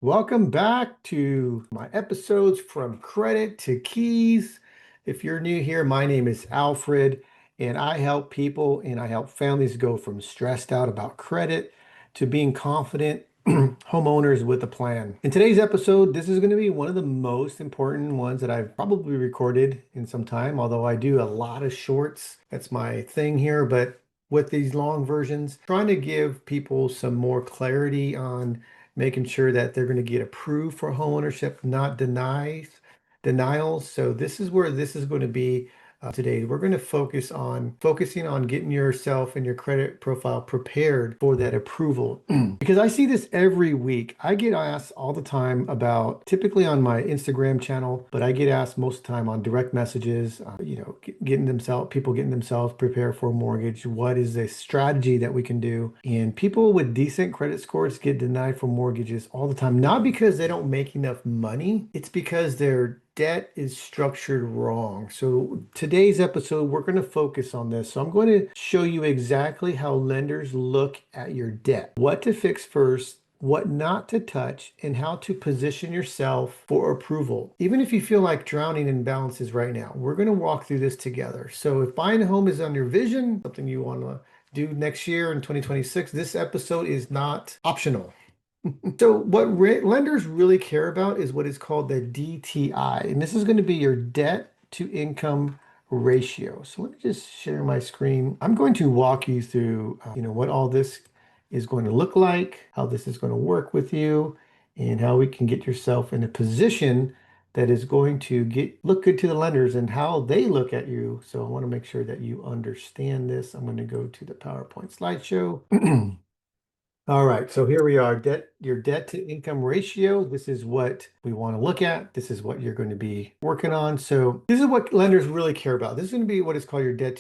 Welcome back to my episodes from credit to keys. If you're new here, my name is Alfred, and I help people and I help families go from stressed out about credit to being confident homeowners with a plan. In today's episode, this is going to be one of the most important ones that I've probably recorded in some time, although I do a lot of shorts. That's my thing here, but with these long versions, trying to give people some more clarity on making sure that they're going to get approved for homeownership, not denials. So this is where this is going to be today. We're going to focusing on getting yourself and your credit profile prepared for that approval. Because I see this every week. I get asked all the time about, typically on my Instagram channel, but I get asked most of the time on direct messages, people getting themselves prepared for a mortgage. What is a strategy that we can do? And people with decent credit scores get denied for mortgages all the time, not because they don't make enough money, it's because their debt is structured wrong. So today's episode, we're going to focus on this. So I'm going to show you exactly how lenders look at your debt, what to fix first, what not to touch, and how to position yourself for approval. Even if you feel like drowning in balances right now, we're going to walk through this together. So if buying a home is on your vision, something you want to do next year in 2026, this episode is not optional. So what lenders really care about is what is called the DTI, and this is going to be your debt to income ratio. So let me just share my screen. I'm going to walk you through, what all this is going to look like, how this is going to work with you, and how we can get yourself in a position that is going to look good to the lenders and how they look at you. So I want to make sure that you understand this. I'm going to go to the PowerPoint slideshow. All right, so here we are, your debt to income ratio. This is what we want to look at. This is what you're going to be working on. So this is what lenders really care about. This is going to be what is called your debt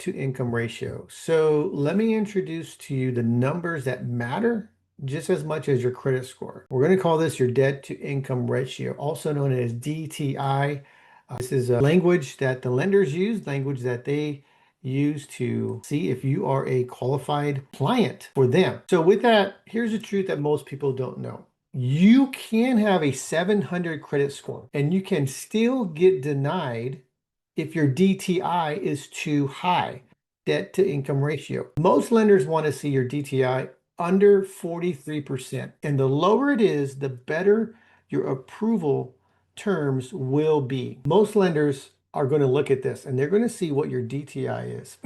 to income ratio. So let me introduce to you the numbers that matter just as much as your credit score. We're going to call this your debt to income ratio, also known as DTI. This is a language that the lenders use, language that they use to see if you are a qualified client for them. So with that, here's the truth that most people don't know. You can have a 700 credit score and you can still get denied if your DTI is too high, debt to income ratio. Most lenders want to see your DTI under 43%. And the lower it is, the better your approval terms will be. Most lenders are going to look at this and they're going to see what your DTI is.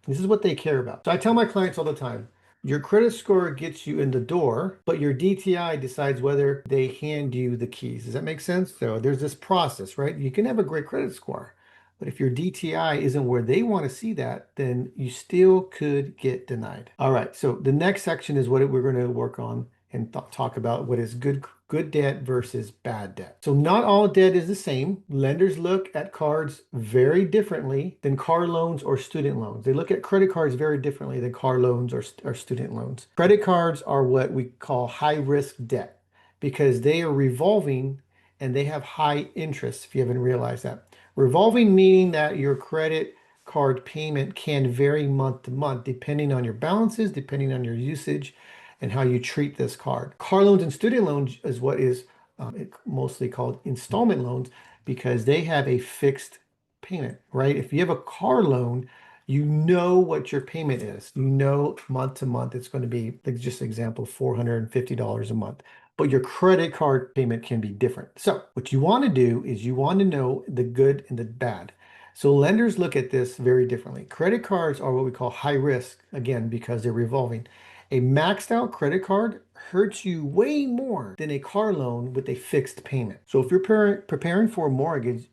This is what they care about. So I tell my clients all the time, your credit score gets you in the door, but your DTI decides whether they hand you the keys. Does that make sense? So there's this process, right? You can have a great credit score, but if your DTI isn't where they want to see that, then you still could get denied. All right, so the next section is what we're going to work on and talk about what is good debt versus bad debt. So not all debt is the same. Lenders look at cards very differently than car loans or student loans. They look at credit cards very differently than car loans or student loans. Credit cards are what we call high risk debt because they are revolving and they have high interest, if you haven't realized that. Revolving meaning that your credit card payment can vary month to month depending on your balances, depending on your usage, and how you treat this card. Car loans and student loans is what is mostly called installment loans because they have a fixed payment, right? If you have a car loan, you know what your payment is. You know month to month it's going to be, like just example, $450 a month. But your credit card payment can be different. So what you want to do is you want to know the good and the bad. So lenders look at this very differently. Credit cards are what we call high risk, again, because they're revolving. A maxed out credit card hurts you way more than a car loan with a fixed payment. So if you're preparing for a mortgage,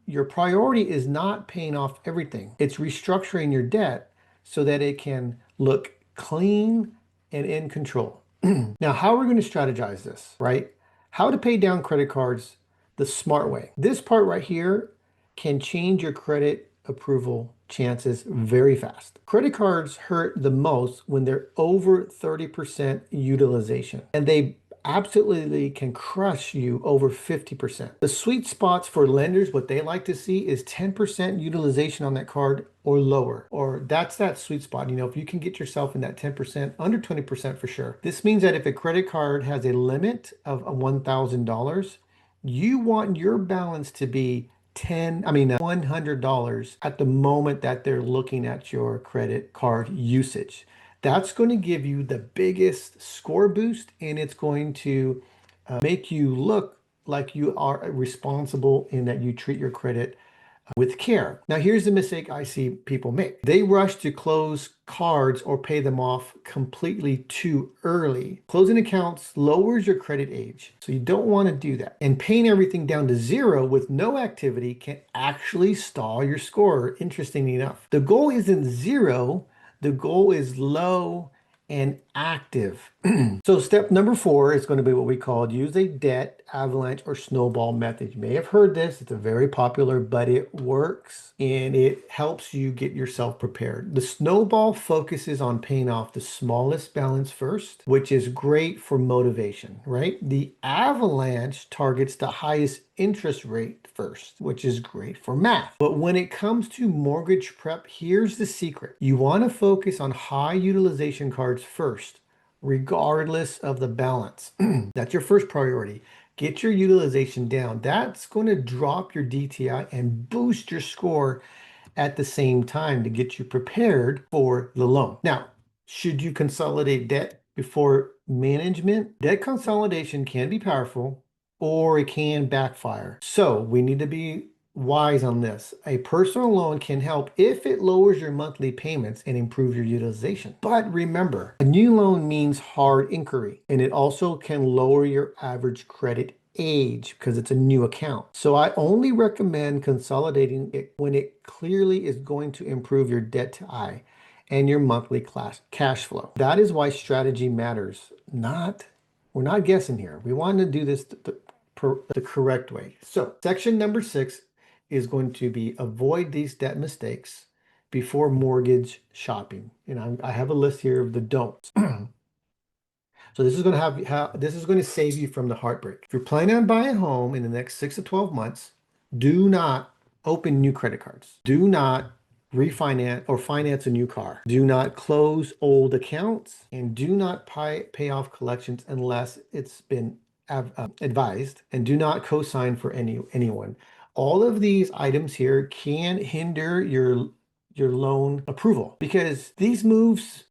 your priority is not paying off everything. It's restructuring your debt so that it can look clean and in control. Now, how are we going to strategize this, right? How to pay down credit cards the smart way. This part right here can change your credit approval chances very fast. Credit cards hurt the most when they're over 30% utilization. And they absolutely can crush you over 50%. The sweet spots for lenders, what they like to see is 10% utilization on that card or lower, or that's that sweet spot. If you can get yourself in that 10%, under 20% for sure. This means that if a credit card has a limit of $1,000, you want your balance to be $100 at the moment that they're looking at your credit card usage. That's going to give you the biggest score boost, and it's going to make you look like you are responsible in that you treat your credit with care. Now, here's the mistake I see people make. They rush to close cards or pay them off completely too early. Closing accounts lowers your credit age, so you don't want to do that. And paying everything down to zero with no activity can actually stall your score, interestingly enough. The goal isn't zero, the goal is low and active. So step number 4 is going to be what we call use a debt avalanche or snowball method. You may have heard this. It's a very popular, but it works and it helps you get yourself prepared. The snowball focuses on paying off the smallest balance first, which is great for motivation, right? The avalanche targets the highest interest rate first, which is great for math. But when it comes to mortgage prep, here's the secret. You want to focus on high utilization cards first, regardless of the balance. That's your first priority. Get your utilization down. That's going to drop your DTI and boost your score at the same time to get you prepared for the loan. Now, should you consolidate debt before management? Debt consolidation can be powerful or it can backfire. So we need to be wise on this. A personal loan can help if it lowers your monthly payments and improves your utilization. But remember, a new loan means hard inquiry, and it also can lower your average credit age because it's a new account. So I only recommend consolidating it when it clearly is going to improve your debt to I and your monthly cash flow. That is why strategy matters. We're not guessing here. We want to do this the correct way. So section number 6 is going to be avoid these debt mistakes before mortgage shopping. And I have a list here of the don'ts. So this is going to this is going to save you from the heartbreak. If you're planning on buying a home in the next 6 to 12 months, do not open new credit cards. Do not refinance or finance a new car. Do not close old accounts, and do not pay off collections unless it's been advised, and do not co-sign for anyone. All of these items here can hinder your loan approval because these moves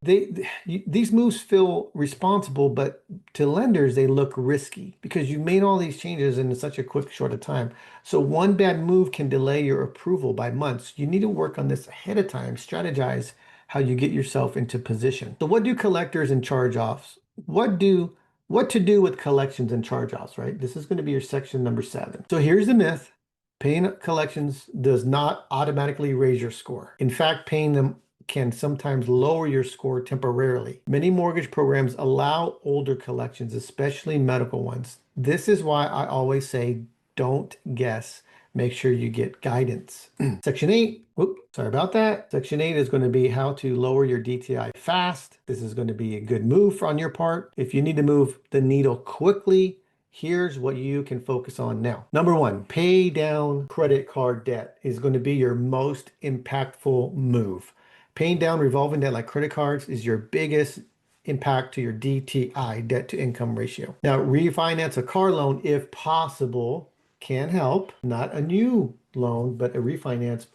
feel responsible, but to lenders they look risky because you made all these changes in such a quick short of time. So one bad move can delay your approval by months. You need to work on this ahead of time, strategize how you get yourself into position. So what do collectors and charge-offs? What to do with collections and charge-offs, right? This is going to be your section number 7. So here's the myth. Paying collections does not automatically raise your score. In fact, paying them can sometimes lower your score temporarily. Many mortgage programs allow older collections, especially medical ones. This is why I always say, don't guess. Make sure you get guidance. Section 8, sorry about that. Section 8 is going to be how to lower your DTI fast. This is going to be a good move on your part. If you need to move the needle quickly, here's what you can focus on now. Number 1, pay down credit card debt is going to be your most impactful move. Paying down revolving debt like credit cards is your biggest impact to your DTI, debt to income ratio. Now, refinance a car loan if possible can help, not a new loan, but a refinance,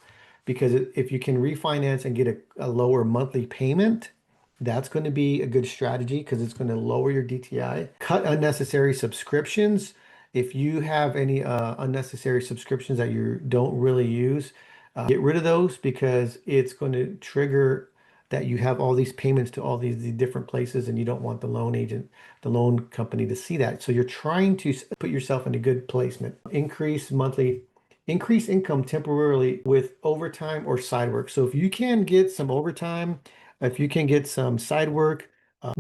because if you can refinance and get a lower monthly payment, that's going to be a good strategy because it's going to lower your DTI. Cut unnecessary subscriptions. If you have any unnecessary subscriptions that you don't really use, get rid of those because it's going to trigger that you have all these payments to all these different places and you don't want the loan agent, the loan company to see that. So you're trying to put yourself in a good placement. Increase income temporarily with overtime or side work. So if you can get some overtime, if you can get some side work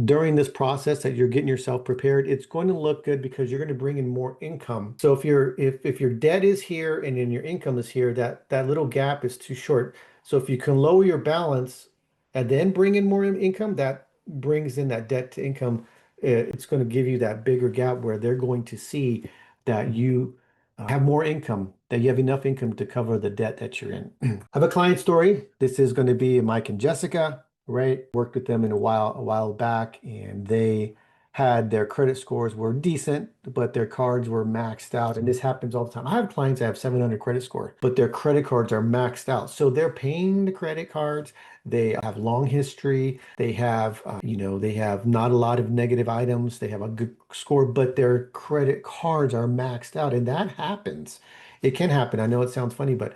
during this process that you're getting yourself prepared, it's going to look good because you're going to bring in more income. So if your debt is here and then your income is here, that little gap is too short. So if you can lower your balance and then bring in more income, that brings in that debt to income it's going to give you that bigger gap where they're going to see that you have more income, that you have enough income to cover the debt that you're in. I have a client story. This is going to be Mike and Jessica, right? Worked with them in a while back, and they had their credit scores were decent, but their cards were maxed out. And this happens all the time. I have clients that have 700 credit score, but their credit cards are maxed out. So they're paying the credit cards. They have long history. They have, they have not a lot of negative items. They have a good score, but their credit cards are maxed out. And that happens. It can happen. I know it sounds funny, but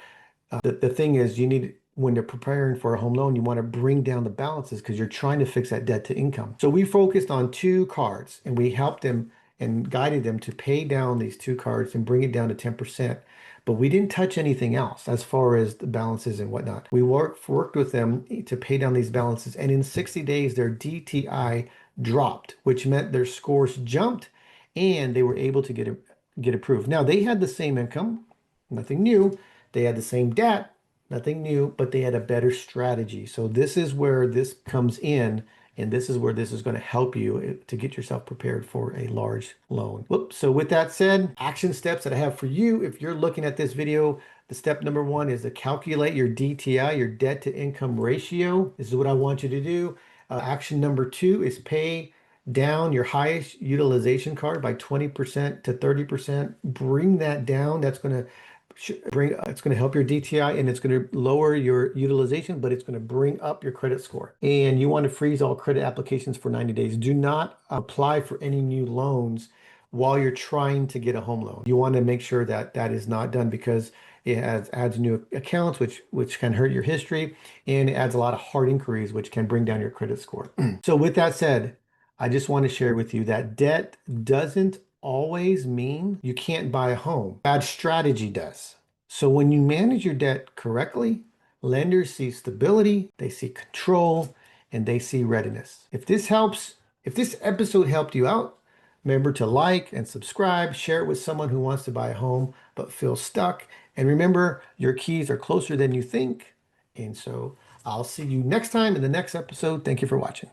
the thing is, you need, when they're preparing for a home loan, you want to bring down the balances because you're trying to fix that debt to income. So we focused on two cards and we helped them and guided them to pay down these two cards and bring it down to 10%. But we didn't touch anything else as far as the balances and whatnot. We worked with them to pay down these balances. And in 60 days, their DTI dropped, which meant their scores jumped and they were able to get approved. Now they had the same income, nothing new. They had the same debt, nothing new, but they had a better strategy. So this is where this comes in, and this is where this is going to help you to get yourself prepared for a large loan. Whoops. So with that said, action steps that I have for you, if you're looking at this video, the step number one is to calculate your DTI, your debt to income ratio. This is what I want you to do. Action number two is pay down your highest utilization card by 20% to 30%. Bring that down. That's going to it's going to help your DTI and it's going to lower your utilization, but it's going to bring up your credit score. And you want to freeze all credit applications for 90 days. Do not apply for any new loans while you're trying to get a home loan. You want to make sure that that is not done because it adds new accounts, which can hurt your history, and it adds a lot of hard inquiries, which can bring down your credit score. So with that said, I just want to share with you that debt doesn't always mean you can't buy a home. Bad strategy does. So when you manage your debt correctly, lenders see stability, they see control, and they see readiness. If this helps, if this episode helped you out, remember to like and subscribe, share it with someone who wants to buy a home but feels stuck. And remember, your keys are closer than you think. And so I'll see you next time in the next episode. Thank you for watching.